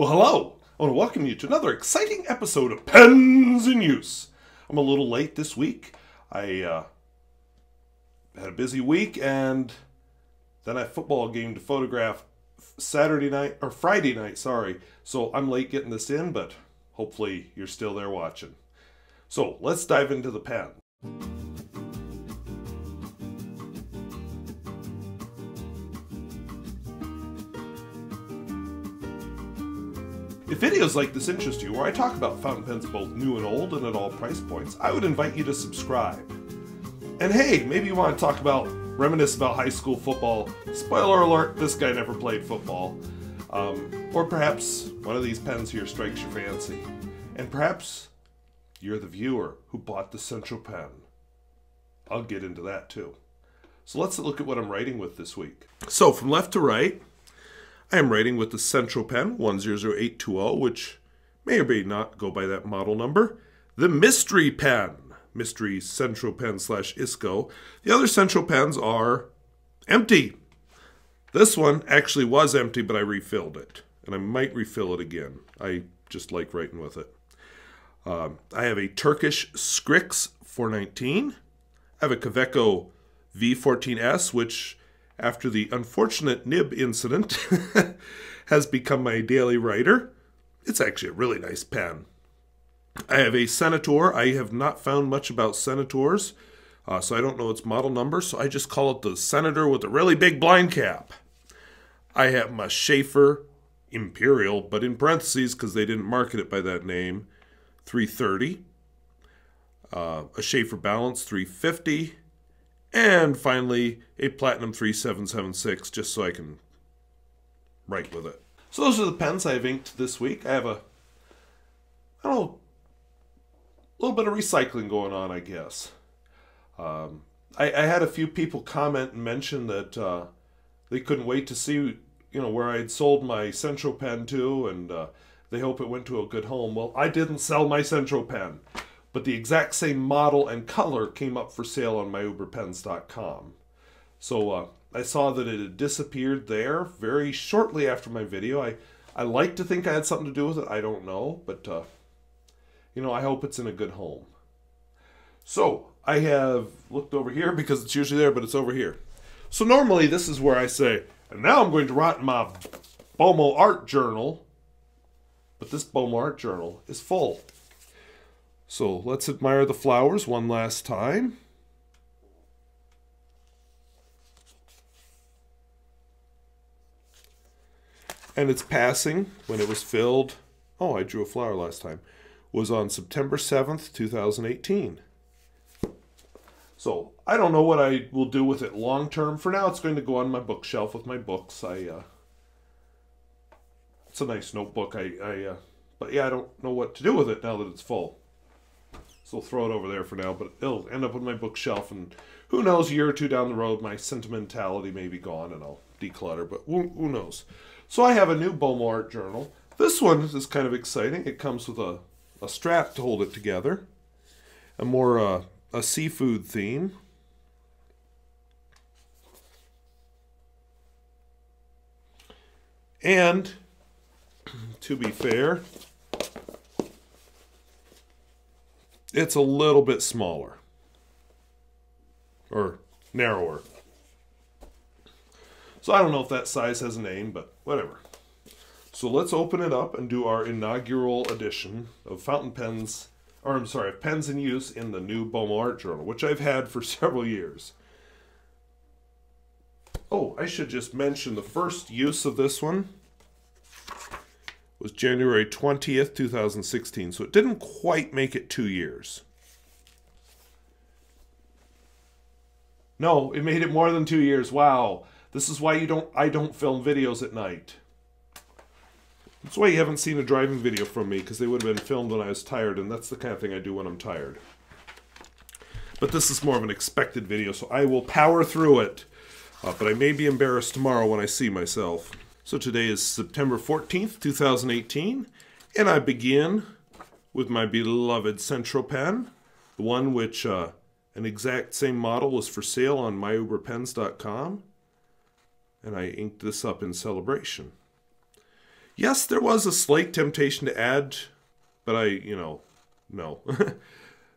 Well, hello! I want to welcome you to another exciting episode of Pens in Use. I'm a little late this week. I had a busy week, and then I had a football game to photograph Friday night, sorry. So I'm late getting this in, but hopefully you're still there watching. So let's dive into the pen. If videos like this interest you, where I talk about fountain pens both new and old and at all price points, I would invite you to subscribe. And hey, maybe you want to reminisce about high school football. Spoiler alert, this guy never played football. Or perhaps one of these pens here strikes your fancy. And perhaps you're the viewer who bought the Centropen. I'll get into that too. So let's look at what I'm writing with this week. So from left to right, I am writing with the Centropen 100820, which may or may not go by that model number. The Mystery Pen, Mystery Centropen / Isco. The other Centropens are empty. This one actually was empty, but I refilled it. And I might refill it again. I just like writing with it. I have a Turkish Skrikss 419. I have a Kaweco V14S, which, after the unfortunate nib incident, has become my daily writer. It's actually a really nice pen. I have a Senator. I have not found much about Senators, so I don't know its model number, so I just call it the Senator with a really big blind cap. I have my Sheaffer Imperial, but in parentheses because they didn't market it by that name, 330. A Sheaffer Balance 350. And finally, a Platinum 3776, just so I can write with it. So those are the pens I have inked this week. I have a little bit of recycling going on, I guess. I had a few people comment and mention that they couldn't wait to see, where I'd sold my Centropen to, and they hope it went to a good home. Well, I didn't sell my Centropen. But the exact same model and color came up for sale on myuberpens.com. So I saw that it had disappeared there very shortly after my video. I like to think I had something to do with it. I don't know, but I hope it's in a good home. So I have looked over here because it's usually there, but it's over here. So normally this is where I say, and now I'm going to write in my Bomo art journal. But this Bomo art journal is full. So let's admire the flowers one last time. And its passing, when it was filled, oh, I drew a flower last time, was on September 7th, 2018. So I don't know what I will do with it long term. For now, it's going to go on my bookshelf with my books. It's a nice notebook. But yeah, I don't know what to do with it now that it's full. So I'll throw it over there for now, but it'll end up on my bookshelf, and who knows, a year or two down the road, my sentimentality may be gone and I'll declutter, but who knows. So I have a new Bomo art journal. This one is kind of exciting. It comes with a strap to hold it together, a more a seafood theme. And, to be fair, it's a little bit smaller, or narrower. So I don't know if that size has a name, but whatever. So let's open it up and do our inaugural edition of Pens in Use in the new Bomo art journal, which I've had for several years. Oh, I should just mention the first use of this one was January 20th, 2016, so it didn't quite make it 2 years. No, it made it more than 2 years. Wow. This is why I don't film videos at night. That's why you haven't seen a driving video from me, because they would have been filmed when I was tired, and that's the kind of thing I do when I'm tired. But this is more of an expected video, so I will power through it. But I may be embarrassed tomorrow when I see myself. So today is September 14th, 2018, and I begin with my beloved Centropen, the one which an exact same model was for sale on myuberpens.com, and I inked this up in celebration. Yes, there was a slight temptation to add, but no.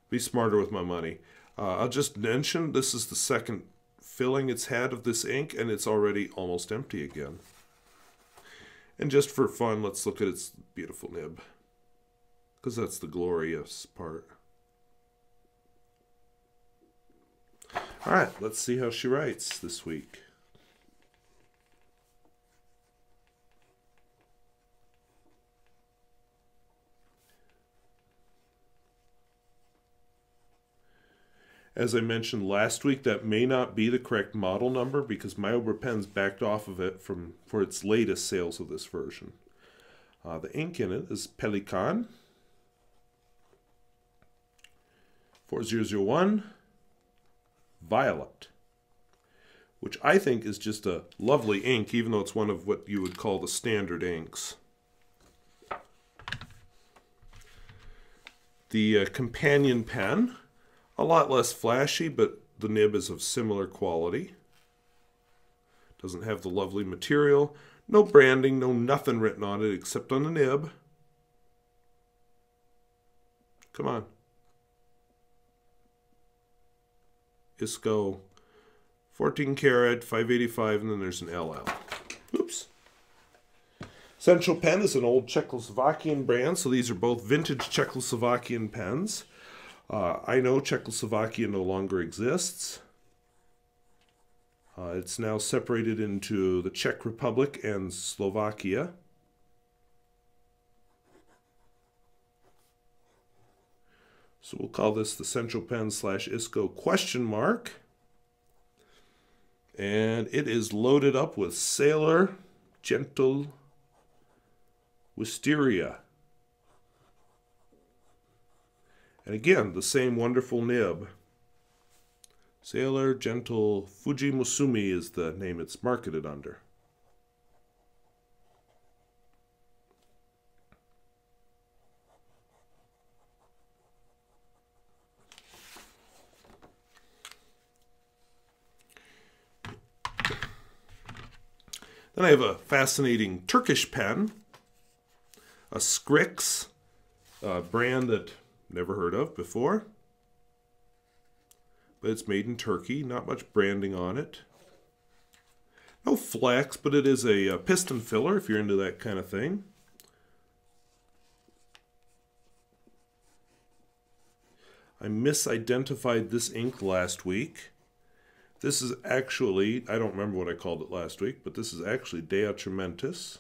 Be smarter with my money. I'll just mention this is the second filling it's had of this ink, and it's already almost empty again. And just for fun, let's look at its beautiful nib, because that's the glorious part. All right, let's see how she writes this week. As I mentioned last week, that may not be the correct model number because Myobra Pens backed off of it for its latest sales of this version. The ink in it is Pelikan 4001 Violet, which I think is just a lovely ink, even though it's one of what you would call the standard inks. The companion pen, a lot less flashy, but the nib is of similar quality. Doesn't have the lovely material. No branding, no nothing written on it except on the nib. Come on. Isco, 14 karat, 585, and then there's an LL. Oops. Centropen is an old Czechoslovakian brand, so these are both vintage Czechoslovakian pens. I know Czechoslovakia no longer exists. It's now separated into the Czech Republic and Slovakia. So we'll call this the Centropen / Isco question mark. And it is loaded up with Sailor, Jentle, Wisteria. And again, the same wonderful nib. Sailor, Jentle, Fuji-Musume is the name it's marketed under. Then I have a fascinating Turkish pen, a Skrikss, a brand that never heard of before, but it's made in Turkey. Not much branding on it. No flex, but it is a piston filler if you're into that kind of thing. I misidentified this ink last week. This is actually, I don't remember what I called it last week, but this is actually Atramentis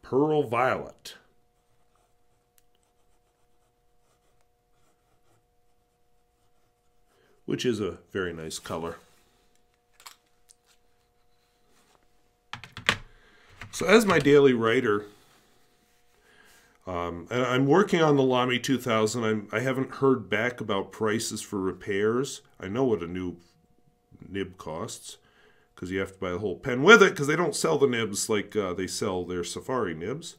Pearl Violet. Which is a very nice color. So as my daily writer, and I'm working on the Lamy 2000. I haven't heard back about prices for repairs. I know what a new nib costs because you have to buy the whole pen with it because they don't sell the nibs like they sell their Safari nibs.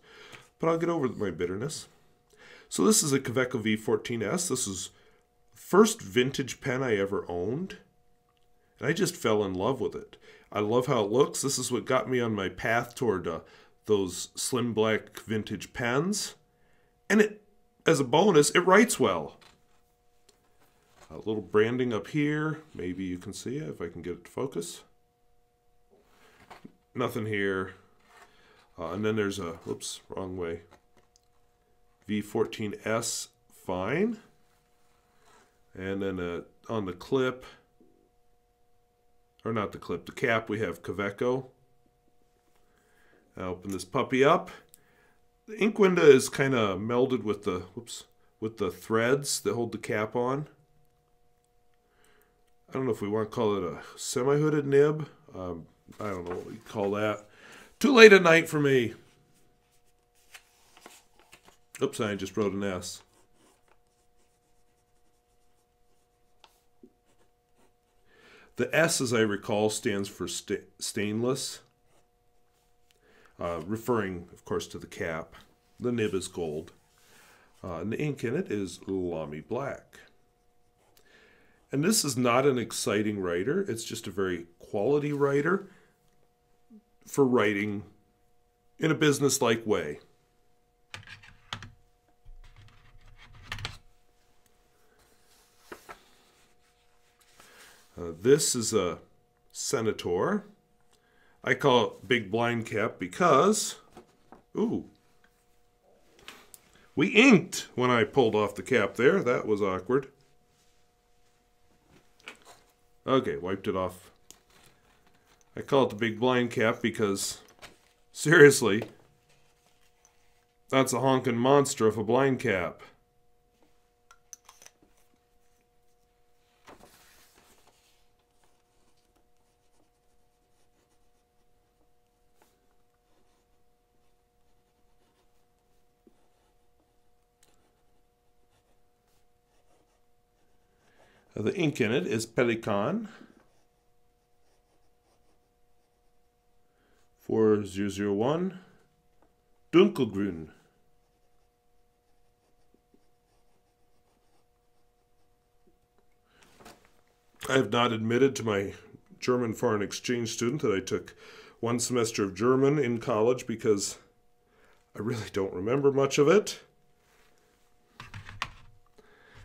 But I'll get over my bitterness. So this is a Kaweco V14S. This is the first vintage pen I ever owned. And I just fell in love with it. I love how it looks. This is what got me on my path toward those slim black vintage pens. And it, as a bonus, it writes well. A little branding up here. Maybe you can see it if I can get it to focus. Nothing here. And then there's a, whoops, wrong way. V14S, fine. And then on the clip, or not the clip, the cap, we have Kaweco. I'll open this puppy up. The ink window is kind of melded with the, whoops, with the threads that hold the cap on. I don't know if we want to call it a semi-hooded nib. I don't know what we call that. Too late at night for me. Oops, I just wrote an S. The S, as I recall, stands for stainless, referring, of course, to the cap. The nib is gold. And the ink in it is Lamy Black. And this is not an exciting writer. It's just a very quality writer. for writing in a business-like way. This is a Senator. I call it Big Blind Cap because, ooh, we inked when I pulled off the cap there. That was awkward. Okay, wiped it off. I call it the Big Blind Cap because, seriously, that's a honking monster of a blind cap. The ink in it is Pelikan 4001 Dunklegrün. I have not admitted to my German foreign exchange student that I took one semester of German in college because I really don't remember much of it.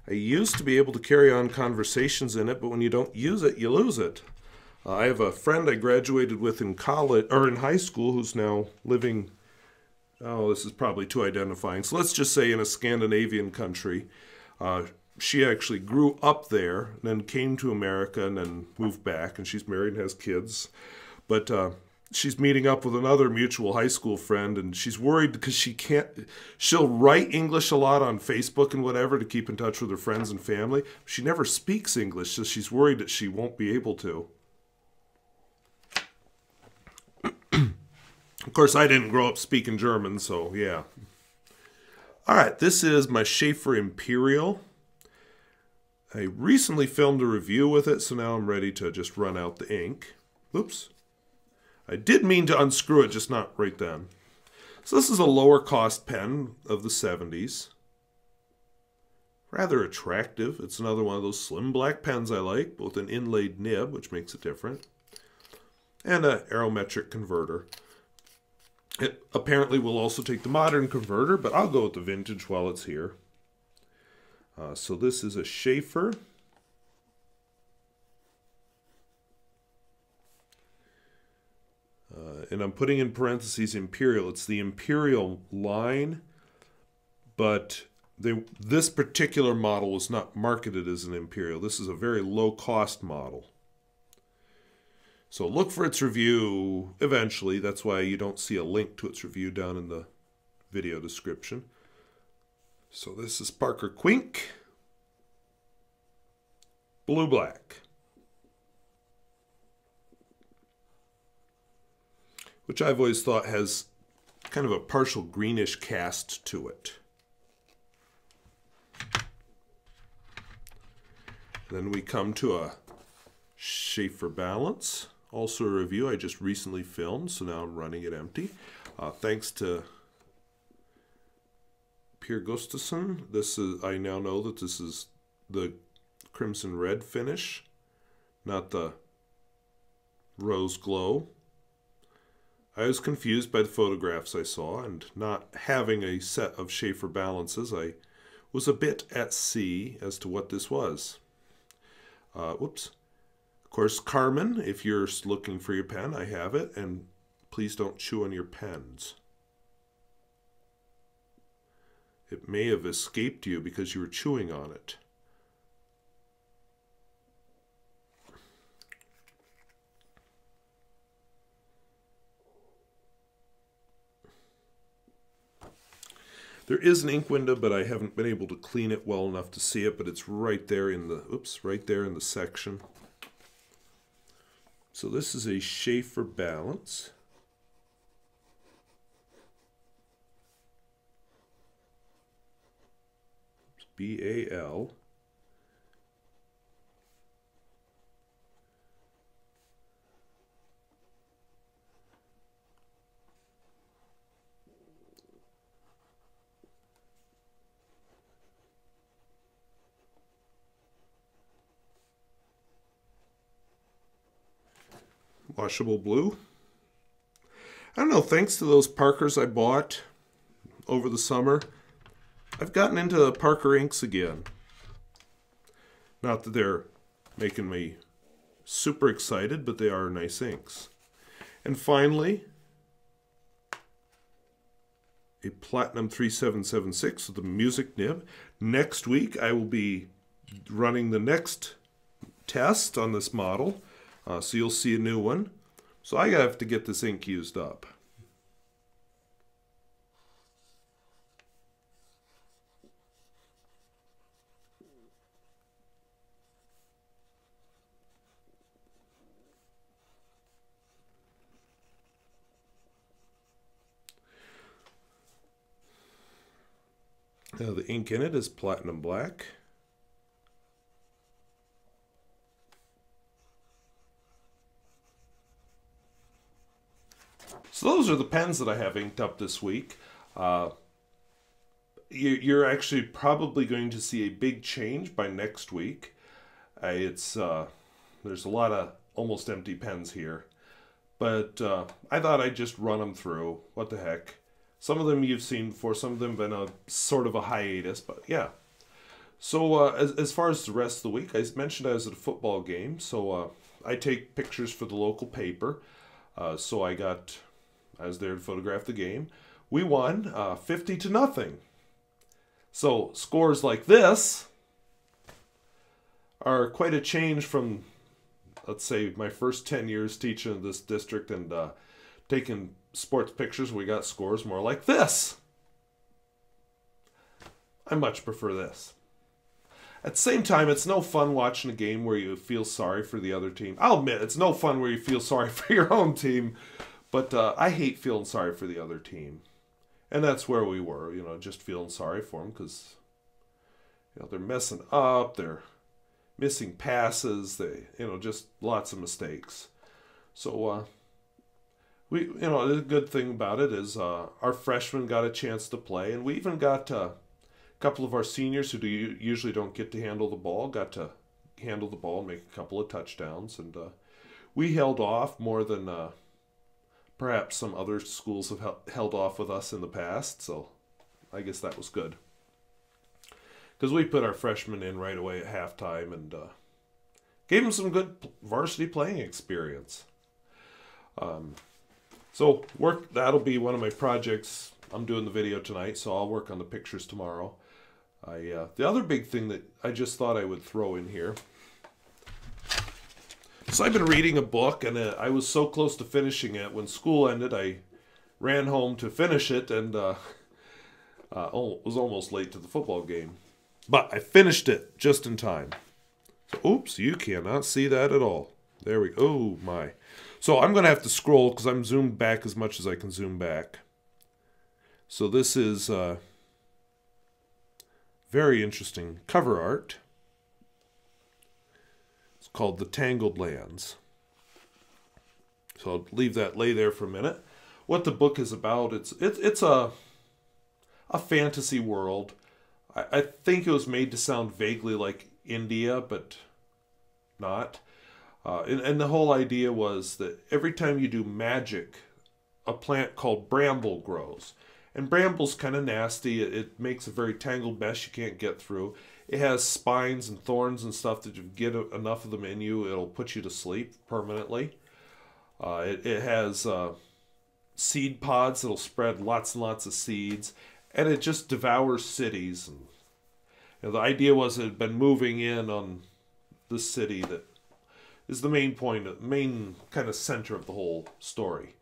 I used to be able to carry on conversations in it, but when you don't use it, you lose it. I have a friend I graduated with in college or in high school who's now living, oh, this is probably too identifying. So let's just say in a Scandinavian country. She actually grew up there, then came to America, and then moved back, and she's married and has kids. But she's meeting up with another mutual high school friend, and she's worried because she'll write English a lot on Facebook and whatever to keep in touch with her friends and family. She never speaks English, so she's worried that she won't be able to. Of course, I didn't grow up speaking German, so yeah. All right, this is my Sheaffer Imperial. I recently filmed a review with it, so now I'm ready to just run out the ink. Oops. I did mean to unscrew it, just not right then. So this is a lower cost pen of the 70s. Rather attractive. It's another one of those slim black pens I like, with an inlaid nib, which makes it different, and an aerometric converter. It apparently will also take the modern converter, but I'll go with the vintage while it's here. So this is a Sheaffer. And I'm putting in parentheses Imperial. It's the Imperial line, but this particular model was not marketed as an Imperial. This is a very low-cost model. So look for its review eventually. That's why you don't see a link to its review down in the video description. So this is Parker Quink. Blue Black. Which I've always thought has kind of a partial greenish cast to it. Then we come to a Sheaffer Balance. Also a review I just recently filmed, so now I'm running it empty. Thanks to Per Gustafsson. I now know that this is the crimson red finish, not the rose glow. I was confused by the photographs I saw, and not having a set of Sheaffer balances, I was a bit at sea as to what this was. Whoops. Of course, Carmen, if you're looking for your pen, I have it, and please don't chew on your pens. It may have escaped you because you were chewing on it. There is an ink window, but I haven't been able to clean it well enough to see it, but it's right there in the, right there in the section. So this is a Sheaffer Balance. BAL. Washable blue. I don't know, thanks to those Parkers I bought over the summer, I've gotten into Parker inks again. Not that they're making me super excited, but they are nice inks. And finally, a Platinum 3776 with a music nib. Next week, I will be running the next test on this model, so you'll see a new one. So I have to get this ink used up. Now the ink in it is Platinum Black. So those are the pens that I have inked up this week. You're actually probably going to see a big change by next week. There's a lot of almost empty pens here. But I thought I'd just run them through. What the heck. Some of them you've seen before, some of them have been a sort of a hiatus, but yeah. So as far as the rest of the week, I mentioned I was at a football game, so I take pictures for the local paper. So I was there to photograph the game. We won 50-0. So scores like this are quite a change from, let's say, my first 10 years teaching in this district and taking sports pictures. We got scores more like this. I much prefer this. At the same time, it's no fun watching a game where you feel sorry for the other team. I'll admit, it's no fun where you feel sorry for your own team, but I hate feeling sorry for the other team. And that's where we were, just feeling sorry for them because, they're messing up, they're missing passes, just lots of mistakes. So, the good thing about it is our freshmen got a chance to play, and we even got a couple of our seniors who usually don't get to handle the ball, got to handle the ball and make a couple of touchdowns. And we held off more than perhaps some other schools have held off with us in the past, so I guess that was good. Because we put our freshmen in right away at halftime and gave them some good varsity playing experience. So that'll be one of my projects. I'm doing the video tonight, so I'll work on the pictures tomorrow. The other big thing that I just thought I would throw in here. So I've been reading a book, and I was so close to finishing it. When school ended, I ran home to finish it, and was almost late to the football game. But I finished it just in time. So, oops, you cannot see that at all. There we go. Oh, my. So I'm going to have to scroll because I'm zoomed back as much as I can zoom back. So this is very interesting cover art. It's called The Tangled Lands. So I'll leave that lay there for a minute. What the book is about, it's a fantasy world. I think it was made to sound vaguely like India, but not. And the whole idea was that every time you do magic, a plant called bramble grows. And bramble's kind of nasty. It makes a very tangled mesh you can't get through. It has spines and thorns and stuff that if you get enough of them in you, it'll put you to sleep permanently. It has seed pods that'll spread lots and lots of seeds. And it just devours cities. And the idea was it had been moving in on this city that is the main kind of center of the whole story.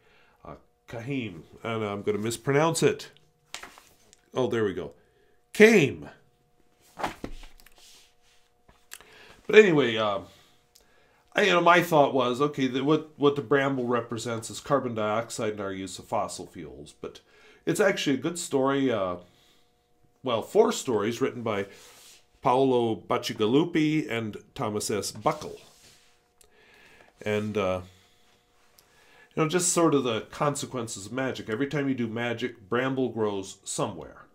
Kahim, and I'm going to mispronounce it. Oh, there we go. Came. But anyway, my thought was, okay, what the bramble represents is carbon dioxide and our use of fossil fuels. But it's actually a good story. 4 stories written by Paolo Bacigalupi and Thomas S. Buckle. And, just sort of the consequences of magic. Every time you do magic, bramble grows somewhere.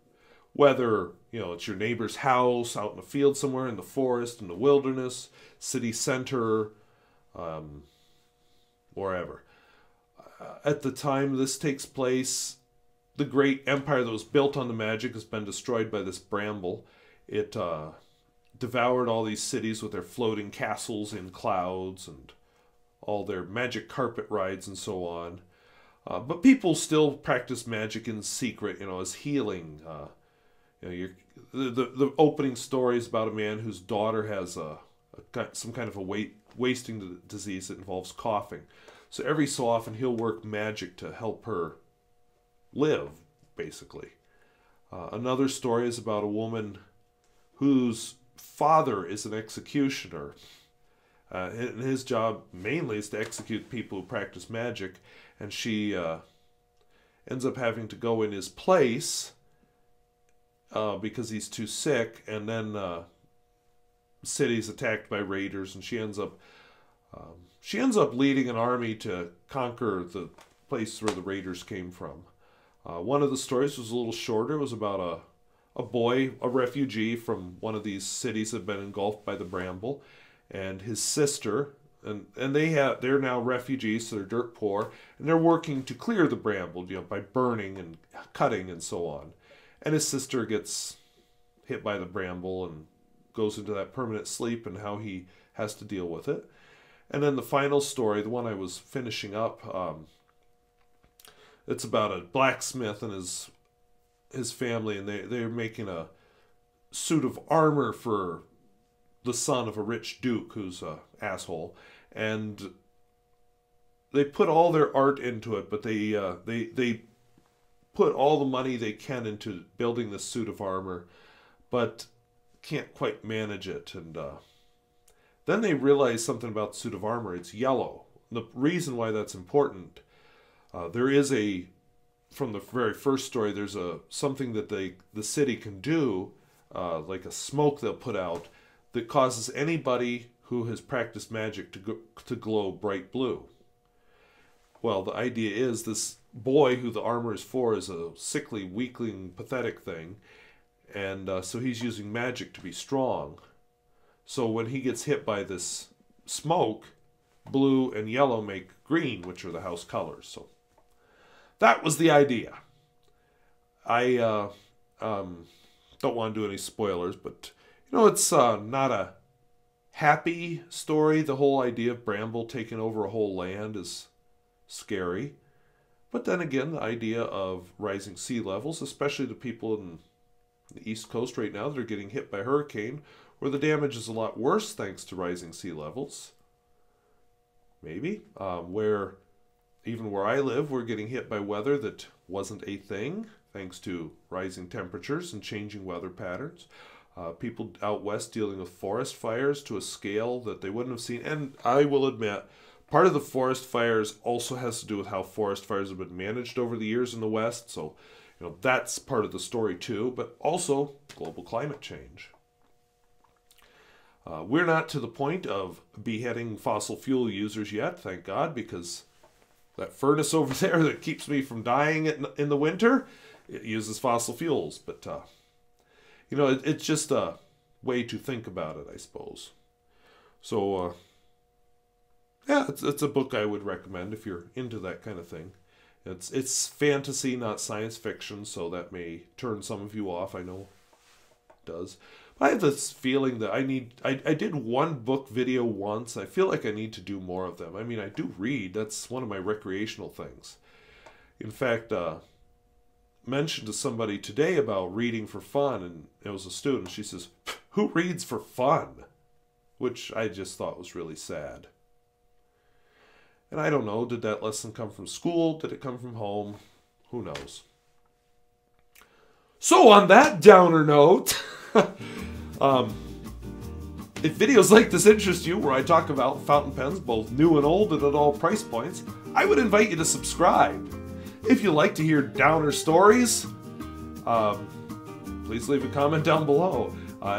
Whether, it's your neighbor's house, out in a field somewhere, in the forest, in the wilderness, city center, wherever. at the time this takes place, the great empire that was built on the magic has been destroyed by this bramble. It devoured all these cities with their floating castles in clouds and all their magic carpet rides and so on. But people still practice magic in secret, as healing. The opening story is about a man whose daughter has some kind of a wasting disease that involves coughing. So every so often he'll work magic to help her live, basically. Another story is about a woman whose father is an executioner. And his job mainly is to execute people who practice magic. And she ends up having to go in his place because he's too sick. And then the city's attacked by raiders, and she ends up leading an army to conquer the place where the raiders came from. One of the stories was a little shorter. It was about a boy, a refugee from one of these cities that had been engulfed by the bramble, and his sister, and they're now refugees, so they're dirt poor, and they're working to clear the bramble, by burning and cutting and so on. And his sister gets hit by the bramble and goes into that permanent sleep, and how he has to deal with it. And then the final story, the one I was finishing up, it's about a blacksmith and his family, and they're making a suit of armor for the son of a rich duke who's a asshole, and they put all their art into it, but they put all the money they can into building this suit of armor, but can't quite manage it. And then they realize something about the suit of armor. It's yellow. The reason why that's important, there is from the very first story, there's something that the city can do, like a smoke they'll put out, that causes anybody who has practiced magic to glow bright blue. Well, the idea is this boy who the armor is for is a sickly, weakling, pathetic thing, and so he's using magic to be strong. So when he gets hit by this smoke, blue and yellow make green, which are the house colors. So that was the idea. I don't want to do any spoilers, but it's not a happy story. The whole idea of bramble taking over a whole land is scary. But then again, the idea of rising sea levels, especially the people in the East Coast right now that are getting hit by hurricane, where the damage is a lot worse thanks to rising sea levels. Maybe. Even where I live, we're getting hit by weather that wasn't a thing, thanks to rising temperatures and changing weather patterns. People out west dealing with forest fires to a scale that they wouldn't have seen. And I will admit, part of the forest fires also has to do with how forest fires have been managed over the years in the West. So, that's part of the story too, but also global climate change. We're not to the point of beheading fossil fuel users yet, thank God, because that furnace over there that keeps me from dying in the winter, it uses fossil fuels. But, it's just a way to think about it, I suppose. So, yeah, it's a book I would recommend if you're into that kind of thing. It's fantasy, not science fiction, so that may turn some of you off, I know it does. I have this feeling that I did one book video once. I feel like I need to do more of them. I mean, I do read. That's one of my recreational things. In fact, mentioned to somebody today about reading for fun, and it was a student. She says, "Who reads for fun?" Which I just thought was really sad. And I don't know, did that lesson come from school? Did it come from home? Who knows? So on that downer note, if videos like this interest you, where I talk about fountain pens, both new and old and at all price points, I would invite you to subscribe. If you like to hear downer stories, please leave a comment down below.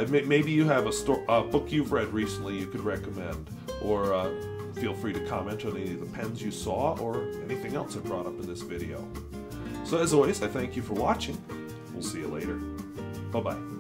Maybe you have a book you've read recently you could recommend, or feel free to comment on any of the pens you saw or anything else I brought up in this video. So as always, I thank you for watching. We'll see you later. Bye-bye.